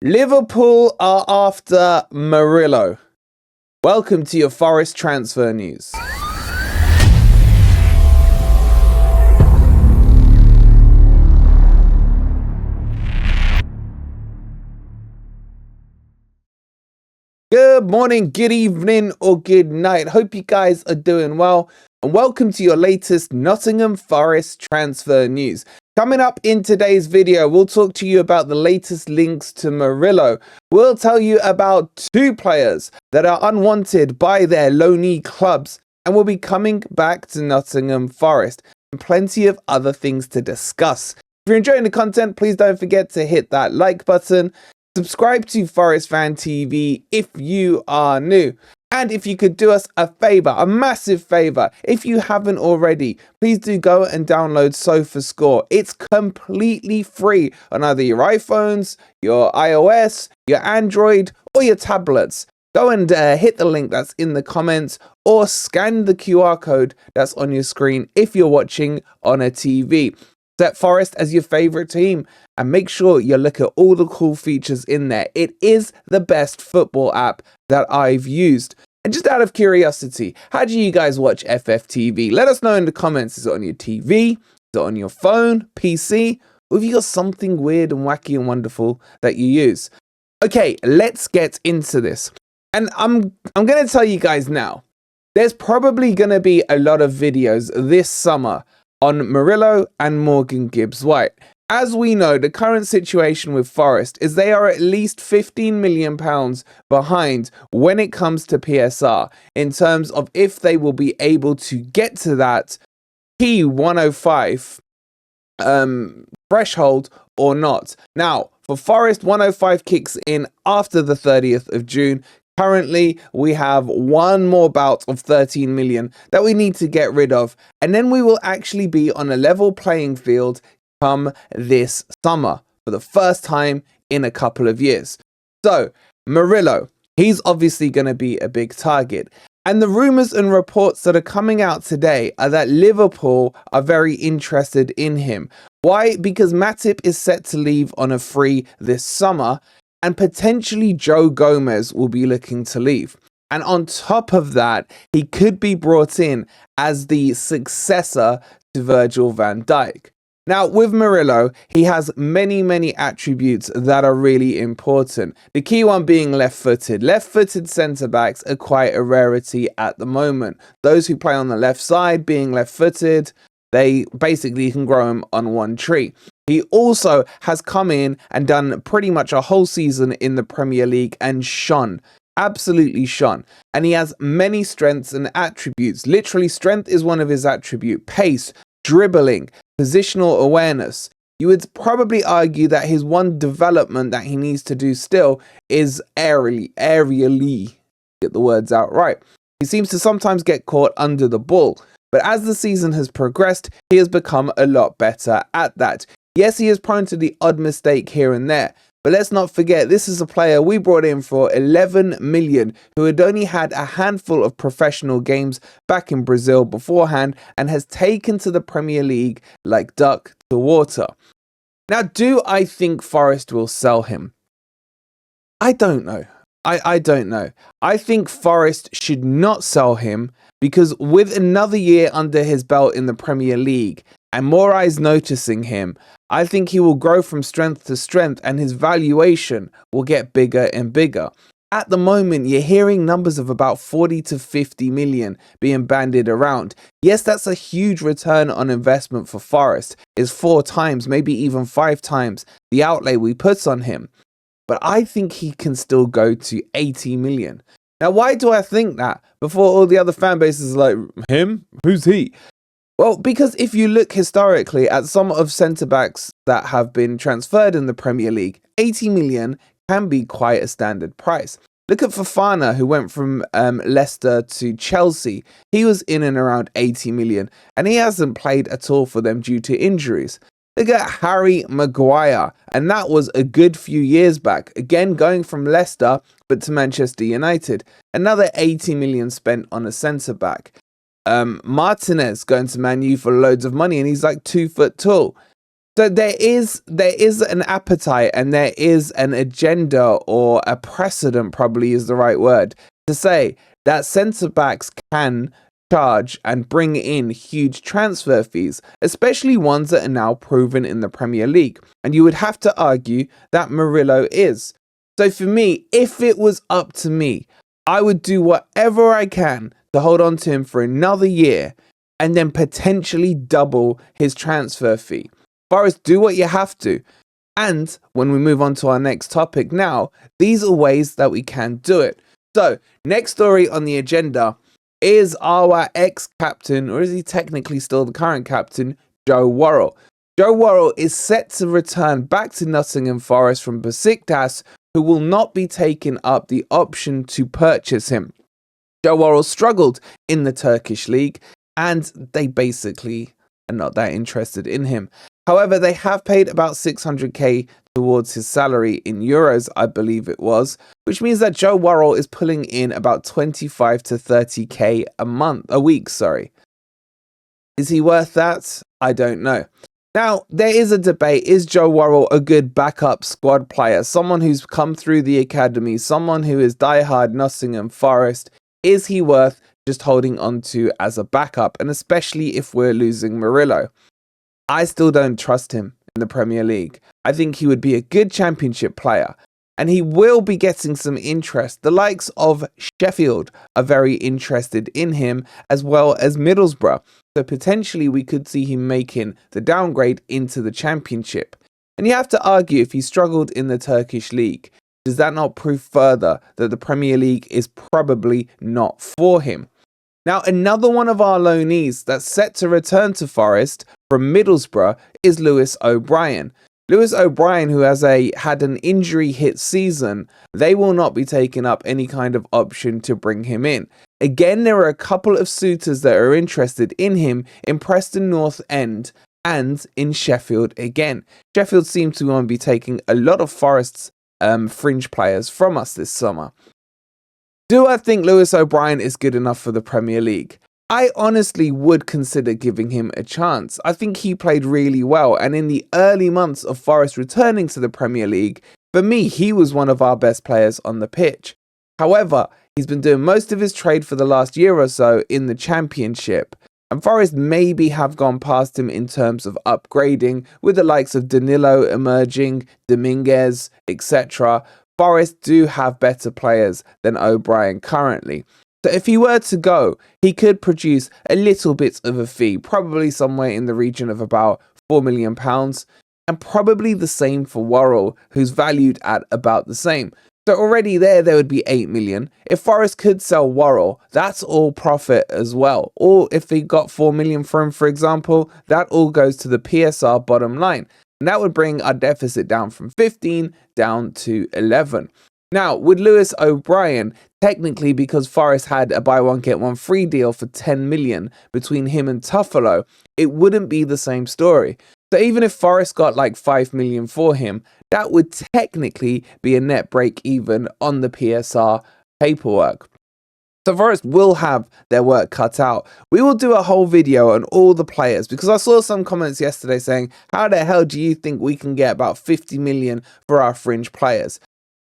Liverpool are after Murillo. Welcome to your Forest transfer news. Good morning, good evening, or good night. Hope you guys are doing well. And welcome to your latest Nottingham Forest transfer news. Coming up in today's video, we'll talk to you about the latest links to Murillo. We'll tell you about two players that are unwanted by their loanee clubs and will be coming back to Nottingham Forest, and plenty of other things to discuss. If you're enjoying the content, please don't forget to hit that like button. Subscribe to Forest Fan TV if you are new. And if you could do us a favor, a massive favor, if you haven't already, please do go and download SofaScore. It's completely free on either your iPhones, your iOS, your Android, or your tablets. Go and hit the link that's in the comments or scan the QR code that's on your screen if you're watching on a TV. Set Forest as your favorite team and make sure you look at all the cool features in there. It is the best football app that I've used. And just out of curiosity, how do you guys watch FFTV? Let us know in the comments. Is it on your TV? Is it on your phone, PC? Or have you got something weird and wacky and wonderful that you use? Okay, let's get into this. And I'm going to tell you guys now, there's probably going to be a lot of videos this summer on Murillo and Morgan Gibbs-White. As we know, the current situation with Forest is they are at least £15 million behind when it comes to PSR in terms of if they will be able to get to that P105 threshold or not. Now, for Forest, 105 kicks in after the 30th of June. Currently, we have one more bout of 13 million that we need to get rid of, and then we will actually be on a level playing field come this summer for the first time in a couple of years. So, Murillo, he's obviously going to be a big target. And the rumours and reports that are coming out today are that Liverpool are very interested in him. Why? Because Matip is set to leave on a free this summer, and potentially Joe Gomez will be looking to leave. And on top of that, he could be brought in as the successor to Virgil van Dijk. Now, with Murillo, he has many attributes that are really important. The key one being left-footed. Left-footed centre-backs are quite a rarity at the moment. Those who play on the left side being left-footed, they basically can grow them on one tree. He also has come in and done pretty much a whole season in the Premier League and shone. Absolutely shone. And he has many strengths and attributes. Literally, strength is one of his attributes. Pace, dribbling, positional awareness. You would probably argue that his one development that he needs to do still is aerially, get the words out right. He seems to sometimes get caught under the ball. But as the season has progressed, he has become a lot better at that. Yes, he is prone to the odd mistake here and there, but let's not forget this is a player we brought in for 11 million who had only had a handful of professional games back in Brazil beforehand and has taken to the Premier League like duck to water. Now, do I think Forest will sell him? I don't know. I don't know. I think Forest should not sell him because with another year under his belt in the Premier League and more eyes noticing him, I think he will grow from strength to strength and his valuation will get bigger and bigger. At the moment, you're hearing numbers of about 40 to 50 million being bandied around. Yes, that's a huge return on investment for Forest. It's 4 times, maybe even 5 times the outlay we put on him. But I think he can still go to 80 million. Now, why do I think that? Before all the other fan bases are like, him? Who's he? Well, because if you look historically at some of centre-backs that have been transferred in the Premier League, 80 million can be quite a standard price. Look at Fofana, who went from Leicester to Chelsea. He was in and around 80 million, and he hasn't played at all for them due to injuries. Look at Harry Maguire, and that was a good few years back. Again, going from Leicester, but to Manchester United. Another 80 million spent on a centre-back. Martinez going to Man U for loads of money, and he's like 2 foot tall. So there is an appetite and there is an agenda, or a precedent probably is the right word, to say that centre backs can charge and bring in huge transfer fees, especially ones that are now proven in the Premier League. And you would have to argue that Murillo is. So for me, if it was up to me, I would do whatever I can to hold on to him for another year and then potentially double his transfer fee. Forest, do what you have to. And when we move on to our next topic now, these are ways that we can do it. So, next story on the agenda is our ex-captain, or is he technically still the current captain, Joe Worrall. Joe Worrall is set to return back to Nottingham Forest from Besiktas, who will not be taking up the option to purchase him. Joe Worrall struggled in the Turkish league, and they basically are not that interested in him. However, they have paid about 600k towards his salary in euros, I believe it was, which means that Joe Worrall is pulling in about 25 to 30k a week. Is he worth that? I don't know. Now, there is a debate. Is Joe Worrall a good backup squad player? Someone who's come through the academy, someone who is diehard Nottingham Forest. Is he worth just holding on to as a backup? And especially if we're losing Murillo. I still don't trust him in the Premier League. I think he would be a good championship player, and he will be getting some interest. The likes of Sheffield are very interested in him, as well as Middlesbrough. So potentially we could see him making the downgrade into the championship. And you have to argue, if he struggled in the Turkish league, does that not prove further that the Premier League is probably not for him? Now, another one of our loanees that's set to return to Forest from Middlesbrough is Lewis O'Brien. Lewis O'Brien, who has had an injury-hit season, they will not be taking up any kind of option to bring him in. Again, there are a couple of suitors that are interested in him in Preston North End and in Sheffield again. Sheffield seems to want to be taking a lot of Forest's fringe players from us this summer. Do I think Lewis O'Brien is good enough for the Premier League? I honestly would consider giving him a chance. I think he played really well, and in the early months of Forest returning to the Premier League, for me, he was one of our best players on the pitch. However, he's been doing most of his trade for the last year or so in the Championship, and Forest maybe have gone past him in terms of upgrading, with the likes of Danilo emerging, Dominguez, etc. Forest do have better players than O'Brien currently. So if he were to go, he could produce a little bit of a fee, probably somewhere in the region of about £4 million, and probably the same for Worrall, who's valued at about the same. So already there would be 8 million. If Forest could sell Worrall, that's all profit as well. Or if they got 4 million for him, for example, that all goes to the PSR bottom line. And that would bring our deficit down from 15 down to 11. Now, with Lewis O'Brien, technically because Forest had a buy one get one free deal for 10 million between him and Tuffalo, it wouldn't be the same story. So even if Forest got like 5 million for him, that would technically be a net break even on the PSR paperwork. So Forest will have their work cut out. We will do a whole video on all the players, because I saw some comments yesterday saying, how the hell do you think we can get about 50 million for our fringe players?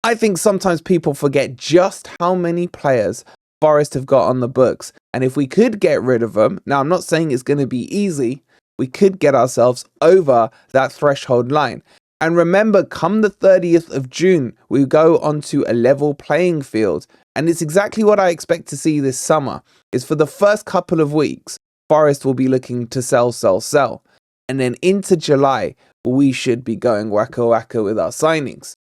I think sometimes people forget just how many players Forest have got on the books. And if we could get rid of them, now I'm not saying it's going to be easy, we could get ourselves over that threshold line. And remember, come the 30th of June, we go onto a level playing field. And it's exactly what I expect to see this summer, is for the first couple of weeks, Forest will be looking to sell. And then into July, we should be going wacka with our signings.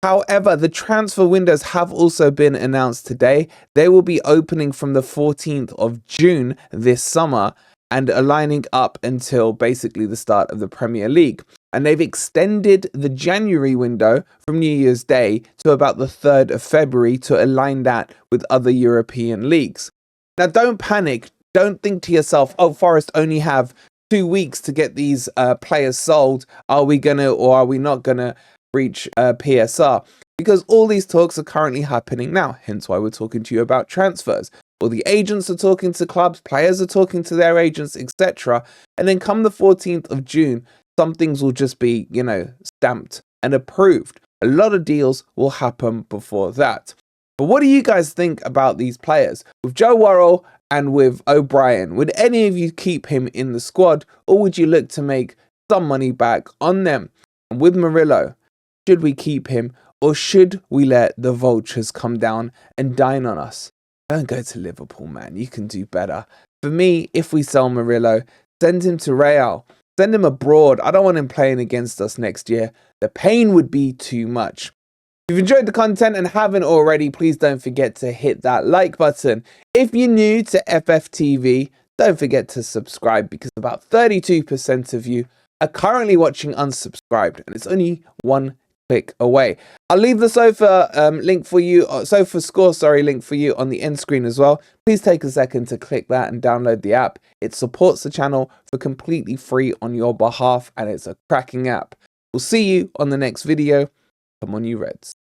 However, the transfer windows have also been announced today. They will be opening from the 14th of June this summer and are lining up until basically the start of the Premier League. And they've extended the January window from New Year's Day to about the 3rd of February to align that with other European leagues. Now, don't panic. Don't think to yourself, oh, Forest only have 2 weeks to get these players sold. Are we going to or are we not going to reach PSR? Because all these talks are currently happening now, hence why we're talking to you about transfers. All the agents are talking to clubs, players are talking to their agents, etc. And then come the 14th of June, some things will just be, you know, stamped and approved. A lot of deals will happen before that. But what do you guys think about these players? With Joe Worrall and with O'Brien, would any of you keep him in the squad, or would you look to make some money back on them? And with Murillo, should we keep him, or should we let the vultures come down and dine on us? Don't go to Liverpool, man. You can do better. For me, if we sell Murillo, send him to Real. Send him abroad. I don't want him playing against us next year. The pain would be too much. If you've enjoyed the content and haven't already, please don't forget to hit that like button. If you're new to FFTV, don't forget to subscribe, because about 32% of you are currently watching unsubscribed, and it's only one click away. I'll leave the sofa link for you, sofa score, link for you on the end screen as well. Please take a second to click that and download the app. It supports the channel for completely free on your behalf, and it's a cracking app. We'll see you on the next video. Come on, you Reds.